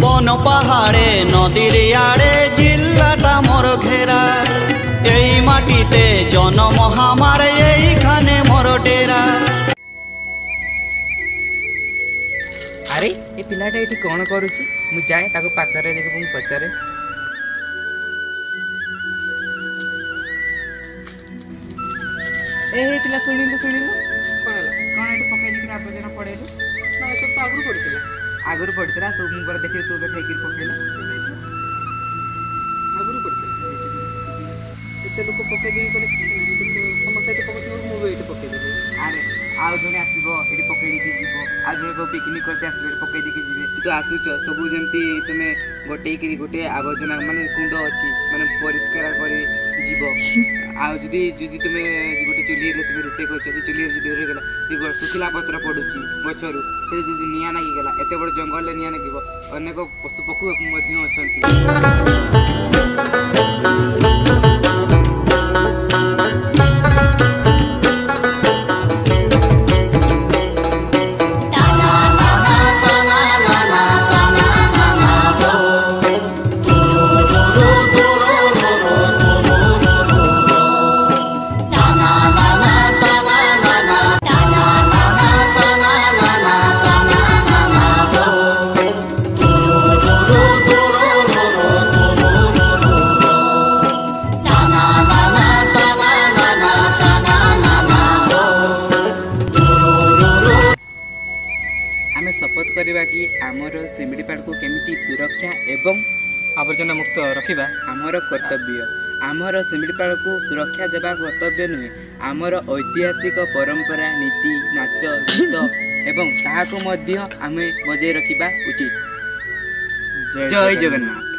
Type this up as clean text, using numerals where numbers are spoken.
बन पहाड़े नदीर आड़े जिल्लाटा मोर घेरा एई माटीते जन्म हमार एइखाने मोर डेरा। अरे ये पिलाटा ये कौन करुच्ची मु जाए ताको पाखरे देख मु पचारे। ए पिला शुणिलु शुणिलु कौन ये पकई देखिए आबर्जना पड़ेलु ना सब तो आगुरी पड़ता तू मु पर देखिए तू खाई पकईला आगुरी पड़ता एत लोक पकई देवी कले कि समस्त पकड़ मुझे पकई देवी। अरे आउ जने आसीबो एटी पकई देके जीवो आ जने को पिकनिक करते आसीबो पकई देके जीवे तू तो आसुच सब जेमती तुमे गोटे आबर्जना माने कुंड अछि माने परिष्कार करी जीवो आ जदी तुमे गोटे चुली रे तुमे रोसे करछ चुली रे जदी रे गेला जे सुखिला पत्र पडुची गछरु से जदी निया लागि गेला एते बड़ जंगल ले निया लागिबो अनेक पशु पक्षी मध्य अछंती। शपथ करवा कि आमर शिमिलीपाल को केमिटी सुरक्षा एवं आवर्जना मुक्त रखिबा आमर कर्तव्य। आमर शिमिलीपाल को सुरक्षा देवा कर्तव्य नुहे आमर ऐतिहासिक परंपरा नीति नाच गीत एवं ताहाको मध्य आमे बजाय रखिबा उचित। जय जगन्नाथ।